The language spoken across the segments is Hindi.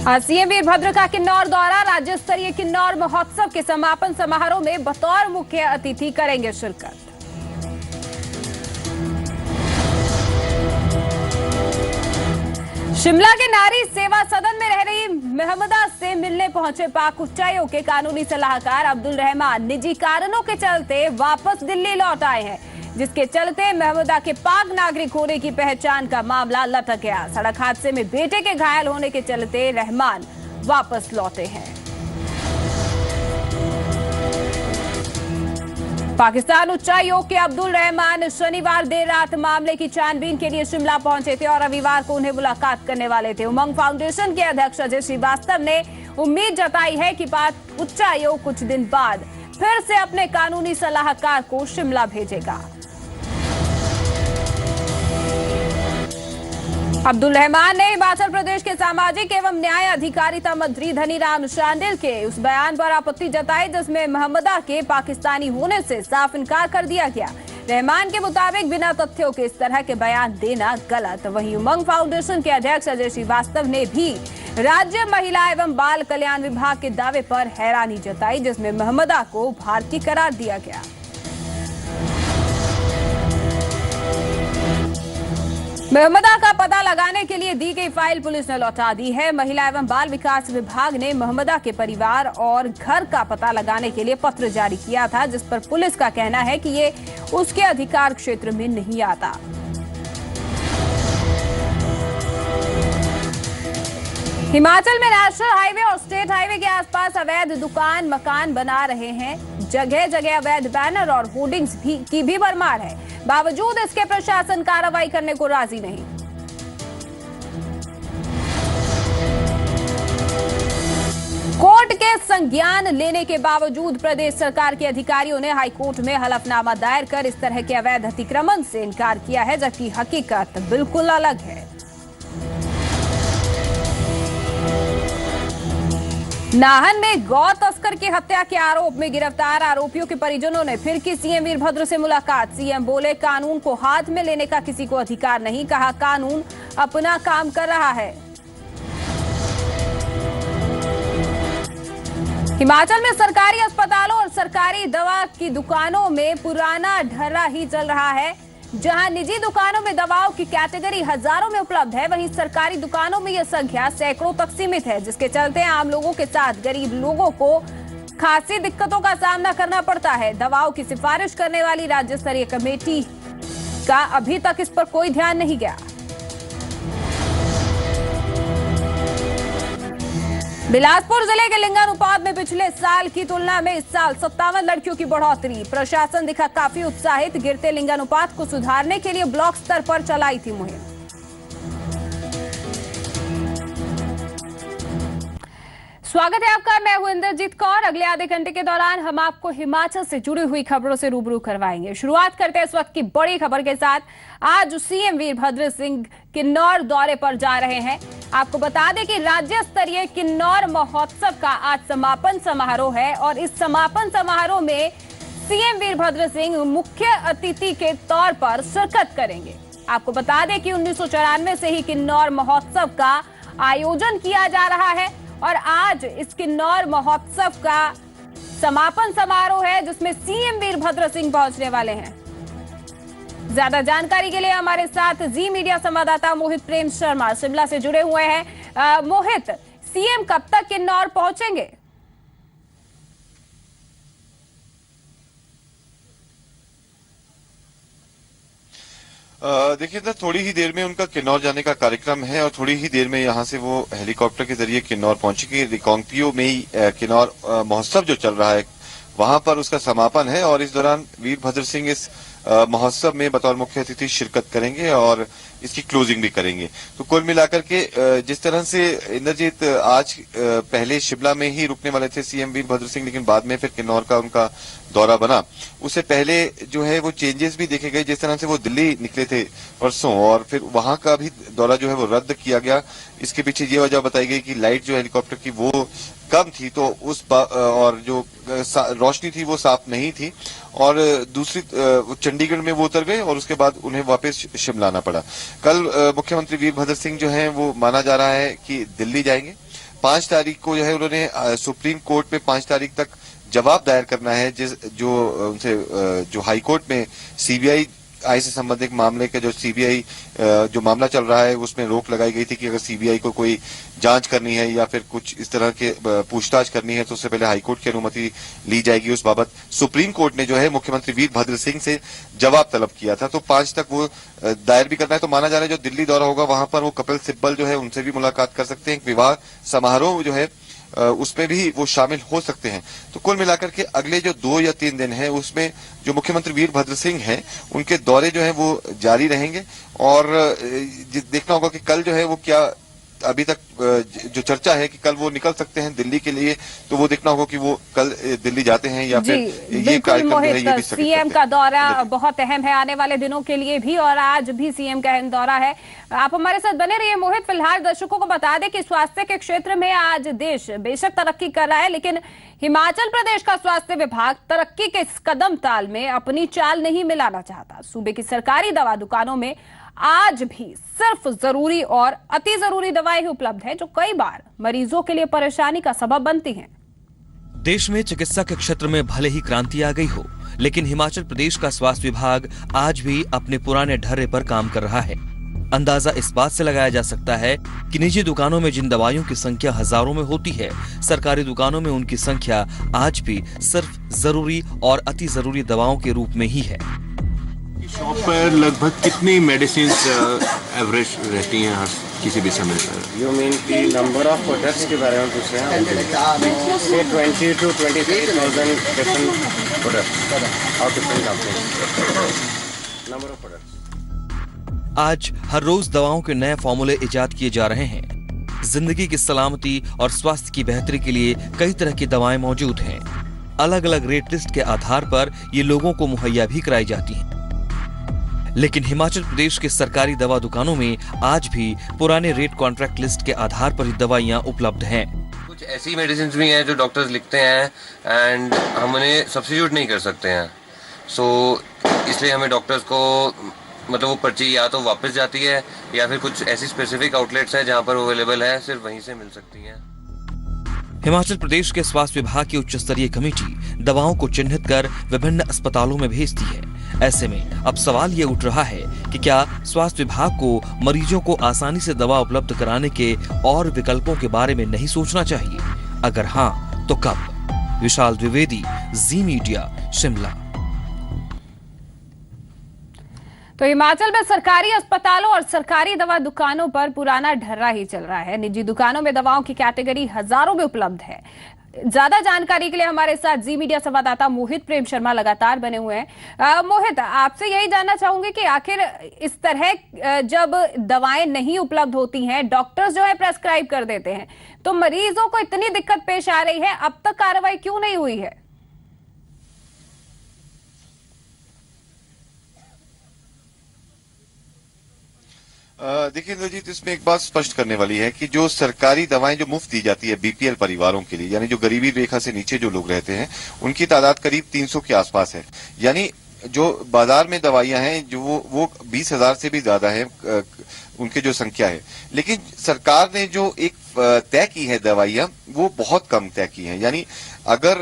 सीएम वीरभद्र का किन्नौर दौरा। राज्य स्तरीय किन्नौर महोत्सव के समापन समारोह में बतौर मुख्य अतिथि करेंगे शिरकत। शिमला के नारी सेवा सदन में रह रही महमदा से मिलने पहुंचे पाक उच्चायोग के कानूनी सलाहकार अब्दुल रहमान निजी कारणों के चलते वापस दिल्ली लौट आए हैं, जिसके चलते महमदा के पाक नागरिक होने की पहचान का मामला लटक गया। सड़क हादसे में बेटे के घायल होने के चलते रहमान वापस लौटे हैं। पाकिस्तान उच्चायोग के अब्दुल रहमान शनिवार देर रात मामले की छानबीन के लिए शिमला पहुंचे थे और रविवार को उन्हें मुलाकात करने वाले थे। उमंग फाउंडेशन के अध्यक्ष अजय श्रीवास्तव ने उम्मीद जताई है कि पाक उच्चायोग कुछ दिन बाद फिर से अपने कानूनी सलाहकार को शिमला भेजेगा। अब्दुल रहमान ने हिमाचल प्रदेश के सामाजिक एवं न्याय अधिकारिता मंत्री धनीराम शांडिल के उस बयान पर आपत्ति जताई जिसमें महमदा के पाकिस्तानी होने से साफ इनकार कर दिया गया। रहमान के मुताबिक बिना तथ्यों के इस तरह के बयान देना गलत। वहीं उमंग फाउंडेशन के अध्यक्ष अजय श्रीवास्तव ने भी राज्य महिला एवं बाल कल्याण विभाग के दावे पर हैरानी जताई जिसमें महमदा को भारतीय करार दिया गया। महमदा का पता लगाने के लिए दी गई फाइल पुलिस ने लौटा दी है। महिला एवं बाल विकास विभाग ने महमदा के परिवार और घर का पता लगाने के लिए पत्र जारी किया था, जिस पर पुलिस का कहना है कि ये उसके अधिकार क्षेत्र में नहीं आता। हिमाचल में नेशनल हाईवे और स्टेट हाईवे के आसपास अवैध दुकान मकान बना रहे हैं। जगह जगह अवैध बैनर और होर्डिंग्स की भी भरमार है। बावजूद इसके प्रशासन कार्रवाई करने को राजी नहीं। कोर्ट के संज्ञान लेने के बावजूद प्रदेश सरकार के अधिकारियों ने हाईकोर्ट में हलफनामा दायर कर इस तरह के अवैध अतिक्रमण से इनकार किया है, जबकि हकीकत बिल्कुल अलग है। नाहन में गौ तस्कर की हत्या के आरोप में गिरफ्तार आरोपियों के परिजनों ने फिर की सीएम वीरभद्र से मुलाकात। सीएम बोले कानून को हाथ में लेने का किसी को अधिकार नहीं, कहा कानून अपना काम कर रहा है। हिमाचल में सरकारी अस्पतालों और सरकारी दवा की दुकानों में पुराना ढर्रा ही चल रहा है। जहां निजी दुकानों में दवाओं की कैटेगरी हजारों में उपलब्ध है, वहीं सरकारी दुकानों में यह संख्या सैकड़ों तक सीमित है, जिसके चलते आम लोगों के साथ गरीब लोगों को खासी दिक्कतों का सामना करना पड़ता है। दवाओं की सिफारिश करने वाली राज्य स्तरीय कमेटी का अभी तक इस पर कोई ध्यान नहीं गया। बिलासपुर जिले के लिंगानुपात में पिछले साल की तुलना में इस साल 57 लड़कियों की बढ़ोतरी। प्रशासन दिखा काफी उत्साहित। गिरते लिंगानुपात को सुधारने के लिए ब्लॉक स्तर पर चलाई थी मुहिम। स्वागत है आपका, मैं हूं इंद्रजीत कौर। अगले आधे घंटे के दौरान हम आपको हिमाचल से जुड़ी हुई खबरों से रूबरू करवाएंगे। शुरुआत करते हैं इस वक्त की बड़ी खबर के साथ। आज सीएम वीरभद्र सिंह किन्नौर दौरे पर जा रहे हैं। आपको बता दें कि राज्य स्तरीय किन्नौर महोत्सव का आज समापन समारोह है और इस समापन समारोह में सीएम वीरभद्र सिंह मुख्य अतिथि के तौर पर शिरकत करेंगे। आपको बता दें कि 1994 से ही किन्नौर महोत्सव का आयोजन किया जा रहा है और आज इस किन्नौर महोत्सव का समापन समारोह है, जिसमें सीएम वीरभद्र सिंह पहुंचने वाले हैं। ज्यादा जानकारी के लिए हमारे साथ जी मीडिया संवाददाता मोहित प्रेम शर्मा शिमला से जुड़े हुए हैं। मोहित, सीएम कब तक किन्नौर पहुंचेंगे? देखिए ना, थोड़ी ही देर में उनका किन्नौर जाने का कार्यक्रम है और थोड़ी ही देर में यहाँ से वो हेलीकॉप्टर के जरिए किन्नौर पहुंचेंगे। रिकांगपिओ में ही किन्नौर महोत्सव जो चल रहा है वहां पर उसका समापन है और इस दौरान वीरभद्र सिंह इस महोत्सव में बतौर मुख्य अतिथि शिरकत करेंगे और इसकी क्लोजिंग भी करेंगे। तो कुल मिलाकर के जिस तरह से इंद्रजीत आज पहले शिमला में ही रुकने वाले थे सीएम वीरभद्र सिंह, लेकिन बाद में फिर किन्नौर का उनका दौरा बना। उससे पहले जो है वो चेंजेस भी देखे गए। जिस तरह से वो दिल्ली निकले थे परसों और फिर वहां का भी दौरा जो है वो रद्द किया गया। इसके पीछे ये वजह बताई गई कि लाइट जो हेलीकॉप्टर की वो कम थी, तो उस और जो रोशनी थी वो साफ नहीं थी और दूसरी चंडीगढ़ में वो उतर गए और उसके बाद उन्हें वापस शिमला आना पड़ा। कल मुख्यमंत्री वीरभद्र सिंह जो हैं वो माना जा रहा है कि दिल्ली जाएंगे। 5 तारीख को जो है उन्होंने सुप्रीम कोर्ट में 5 तारीख तक जवाब दायर करना है, जो हाई कोर्ट में सीबीआई से संबंधित मामले के जो सीबीआई जो मामला चल रहा है उसमें रोक लगाई गई थी कि अगर सीबीआई को कोई जांच करनी है या फिर कुछ इस तरह के पूछताछ करनी है तो उससे पहले हाईकोर्ट की अनुमति ली जाएगी। उस बाबत सुप्रीम कोर्ट ने जो है मुख्यमंत्री वीरभद्र सिंह से जवाब तलब किया था, तो 5 तक वो दायर भी करना है। तो माना जा रहा है जो दिल्ली दौरा होगा वहां पर वो कपिल सिब्बल जो है उनसे भी मुलाकात कर सकते हैं। एक विवाह समारोह जो है उसमें भी वो शामिल हो सकते हैं। तो कुल मिलाकर के अगले जो 2 या 3 दिन है उसमें जो मुख्यमंत्री वीरभद्र सिंह हैं उनके दौरे जो है वो जारी रहेंगे और देखना होगा कि कल जो है वो क्या अभी तक जो चर्चा है कि कल वो निकल सकते हैं दिल्ली के लिए, तो वो देखना होगा कि वो कल दिल्ली जाते हैं या फिर ये कार्यक्रम है ये भी सीएम का दौरा बहुत अहम है आने वाले दिनों के लिए भी, और आज भी सीएम का अहम दौरा है। आप हमारे साथ बने रहिए मोहित। फिलहाल दर्शकों को बता दें कि स्वास्थ्य के क्षेत्र में आज देश बेशक तरक्की कर रहा है, लेकिन हिमाचल प्रदेश का स्वास्थ्य विभाग तरक्की के इस कदम ताल में अपनी चाल नहीं मिलाना चाहता। सूबे की सरकारी दवा दुकानों में आज भी सिर्फ जरूरी और अति जरूरी दवाएं ही उपलब्ध हैं, जो कई बार मरीजों के लिए परेशानी का सबब बनती हैं। देश में चिकित्सा के क्षेत्र में भले ही क्रांति आ गई हो, लेकिन हिमाचल प्रदेश का स्वास्थ्य विभाग आज भी अपने पुराने ढर्रे पर काम कर रहा है। अंदाजा इस बात से लगाया जा सकता है कि निजी दुकानों में जिन दवाइयों की संख्या हजारों में होती है, सरकारी दुकानों में उनकी संख्या आज भी सिर्फ जरूरी और अति जरूरी दवाओं के रूप में ही है। शॉप पर लगभग कितनी मेडिसिन एवरेज रहती हैं हर किसी भी समय पर? यू मीन की नंबर ऑफ प्रोडक्ट्स के बारे में पूछ रहे हैं? से 20 to 23,000 डिफरेंट प्रोडक्ट्स और different companies, number of products. आज हर रोज दवाओं के नए फॉर्मूले इजाद किए जा रहे हैं। जिंदगी की सलामती और स्वास्थ्य की बेहतरी के लिए कई तरह की दवाएं मौजूद हैं। अलग अलग रेट लिस्ट के आधार पर ये लोगों को मुहैया भी कराई जाती हैं। लेकिन हिमाचल प्रदेश के सरकारी दवा दुकानों में आज भी पुराने रेट कॉन्ट्रैक्ट लिस्ट के आधार पर ही दवाइयां उपलब्ध हैं। कुछ ऐसी मेडिसिन भी हैं जो डॉक्टर्स लिखते हैं एंड हम उन्हें सब्स्टिट्यूट नहीं कर सकते हैं, सो इसलिए हमें डॉक्टर्स को मतलब वो पर्ची या तो वापस जाती है या फिर कुछ ऐसी स्पेसिफिक आउटलेट्स हैं जहां पर अवेलेबल है, सिर्फ वहीं से मिल सकती हैं। हिमाचल प्रदेश के स्वास्थ्य विभाग की उच्च स्तरीय कमेटी दवाओं को चिन्हित कर विभिन्न अस्पतालों में भेजती है। ऐसे में अब सवाल ये उठ रहा है कि क्या स्वास्थ्य विभाग को मरीजों को आसानी से दवा उपलब्ध कराने के और विकल्पों के बारे में नहीं सोचना चाहिए? अगर हाँ, तो कब? विशाल द्विवेदी, जी मीडिया, शिमला। तो हिमाचल में सरकारी अस्पतालों और सरकारी दवा दुकानों पर पुराना ढर्रा ही चल रहा है। निजी दुकानों में दवाओं की कैटेगरी हजारों में उपलब्ध है। ज्यादा जानकारी के लिए हमारे साथ जी मीडिया संवाददाता मोहित प्रेम शर्मा लगातार बने हुए हैं। मोहित, आपसे यही जानना चाहूंगी कि आखिर इस तरह जब दवाएं नहीं उपलब्ध होती हैं, डॉक्टर्स जो है प्रेस्क्राइब कर देते हैं, तो मरीजों को इतनी दिक्कत पेश आ रही है, अब तक कार्रवाई क्यों नहीं हुई है? देखिए इंद्रजीत, इसमें एक बात स्पष्ट करने वाली है कि जो सरकारी दवाएं जो मुफ्त दी जाती है बीपीएल परिवारों के लिए, यानी जो गरीबी रेखा से नीचे जो लोग रहते हैं, उनकी तादाद करीब 300 के आसपास है। यानी जो बाजार में दवाइयां हैं जो वो 20,000 से भी ज्यादा है उनकी जो संख्या है। लेकिन सरकार ने जो एक तय की है दवाइयां, वो बहुत कम तय की है। यानी अगर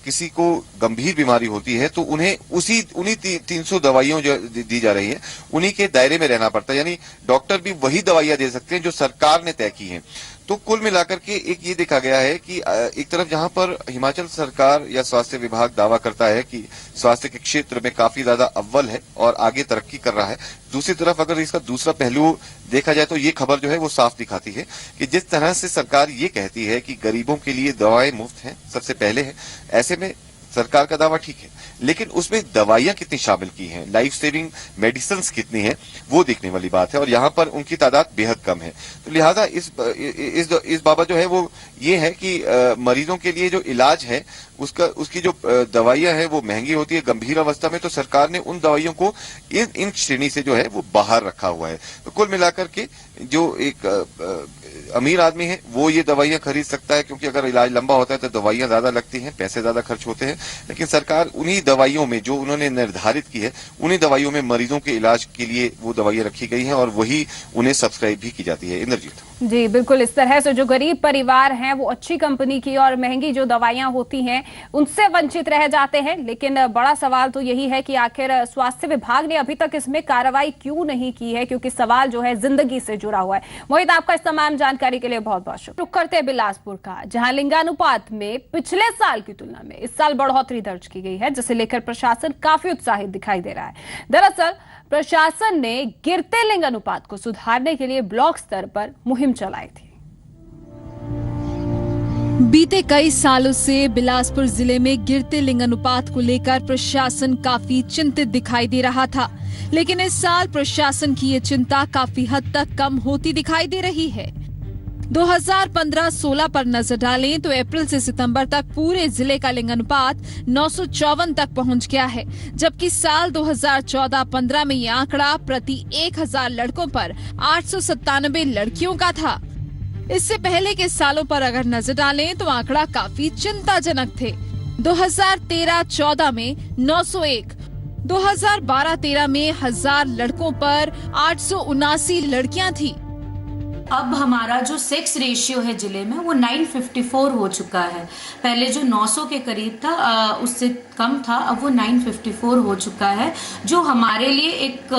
किसी को गंभीर बीमारी होती है तो उन्हें उन्हीं 300 दवाइयों जो दी जा रही है उन्हीं के दायरे में रहना पड़ता है। यानी डॉक्टर भी वही दवाइयां दे सकते हैं जो सरकार ने तय की हैं। तो कुल मिलाकर के एक ये देखा गया है कि एक तरफ जहां पर हिमाचल सरकार या स्वास्थ्य विभाग दावा करता है कि स्वास्थ्य के क्षेत्र में काफी ज्यादा अव्वल है और आगे तरक्की कर रहा है, दूसरी तरफ अगर इसका दूसरा पहलू देखा जाए तो ये खबर जो है वो साफ दिखाती है कि जिस तरह से सरकार ये कहती है कि गरीबों के लिए दवाएं मुफ्त हैं, सबसे पहले है, ऐसे में सरकार का दावा ठीक है, लेकिन उसमें दवाइयां कितनी शामिल की हैं, लाइफ सेविंग मेडिसिन कितनी हैं, वो देखने वाली बात है। और यहाँ पर उनकी तादाद बेहद कम है। तो लिहाजा इस बाबत जो है वो ये है कि मरीजों के लिए जो इलाज है उसकी जो दवाइयां हैं वो महंगी होती है गंभीर अवस्था में, तो सरकार ने उन दवाइयों को इन श्रेणी से जो है वो बाहर रखा हुआ है। तो कुल मिलाकर के जो एक अमीर आदमी है वो ये दवाइयां खरीद सकता है, क्योंकि अगर इलाज लंबा होता है तो दवाइयां ज्यादा लगती हैं, पैसे ज्यादा खर्च होते हैं। लेकिन सरकार उन्हीं दवाइयों में जो उन्होंने निर्धारित की है, उन्हीं दवाइयों में मरीजों के इलाज के लिए वो दवाइयां रखी गई हैं और वही उन्हें सब्सक्राइब भी की जाती है। इंद्रजीत जी बिल्कुल, इस तरह से जो गरीब परिवार हैं वो अच्छी कंपनी की और महंगी जो दवाइयां होती हैं उनसे वंचित रह जाते हैं। लेकिन बड़ा सवाल तो यही है कि आखिर स्वास्थ्य विभाग ने अभी तक इसमें कार्रवाई क्यों नहीं की है, क्योंकि सवाल जो है जिंदगी से जुड़ा हुआ है। मोहित, आपका इस तमाम जानकारी के लिए बहुत बहुत शुक्रिया। रुक करते हैं बिलासपुर का, जहां लिंगानुपात में पिछले साल की तुलना में इस साल बढ़ोतरी दर्ज की गई है, जिसे लेकर प्रशासन काफी उत्साहित दिखाई दे रहा है। दरअसल प्रशासन ने गिरते लिंग अनुपात को सुधारने के लिए ब्लॉक स्तर पर मुहिम चलाई थी। बीते कई सालों से बिलासपुर जिले में गिरते लिंग अनुपात को लेकर प्रशासन काफी चिंतित दिखाई दे रहा था, लेकिन इस साल प्रशासन की ये चिंता काफी हद तक कम होती दिखाई दे रही है। 2015-16 पर नजर डालें तो अप्रैल से सितंबर तक पूरे जिले का लिंग अनुपात 954 तक पहुंच गया है, जबकि साल 2014-15 में ये आंकड़ा प्रति 1000 लड़कों पर 897 लड़कियों का था। इससे पहले के सालों पर अगर नजर डालें तो आंकड़ा काफी चिंताजनक थे। 2013-14 में 901, 2012-13 में 1000 लड़कों पर 879 लड़कियां थी। अब हमारा जो सेक्स रेशियो है जिले में वो 954 हो चुका है। पहले जो 900 के करीब था उससे कम था, अब वो 954 हो चुका है, जो हमारे लिए एक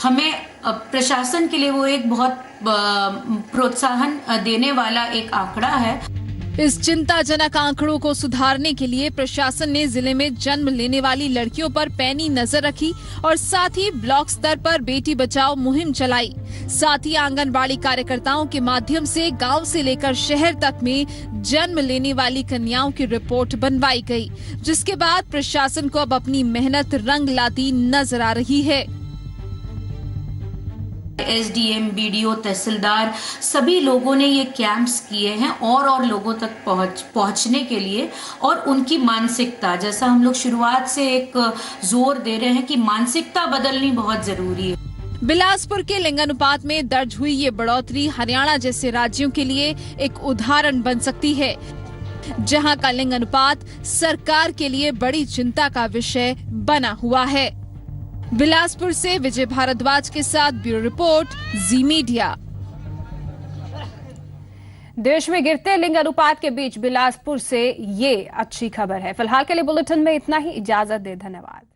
हमें प्रशासन के लिए वो एक बहुत प्रोत्साहन देने वाला एक आंकड़ा है। इस चिंताजनक आंकड़ों को सुधारने के लिए प्रशासन ने जिले में जन्म लेने वाली लड़कियों पर पैनी नजर रखी और साथ ही ब्लॉक स्तर पर बेटी बचाओ मुहिम चलाई। साथ ही आंगनबाड़ी कार्यकर्ताओं के माध्यम से गांव से लेकर शहर तक में जन्म लेने वाली कन्याओं की रिपोर्ट बनवाई गई, जिसके बाद प्रशासन को अब अपनी मेहनत रंग लाती नजर आ रही है। एसडीएम, बीडीओ, तहसीलदार सभी लोगों ने ये कैंप्स किए हैं और लोगों तक पहुंचने के लिए, और उनकी मानसिकता, जैसा हम लोग शुरुआत से एक जोर दे रहे हैं कि मानसिकता बदलनी बहुत जरूरी है। बिलासपुर के लिंगानुपात में दर्ज हुई ये बढ़ोतरी हरियाणा जैसे राज्यों के लिए एक उदाहरण बन सकती है, जहां का लिंगानुपात सरकार के लिए बड़ी चिंता का विषय बना हुआ है। बिलासपुर से विजय भारद्वाज के साथ ब्यूरो रिपोर्ट, जी मीडिया। देश में गिरते लिंग अनुपात के बीच बिलासपुर से ये अच्छी खबर है। फिलहाल के लिए बुलेटिन में इतना ही, इजाजत दे, धन्यवाद।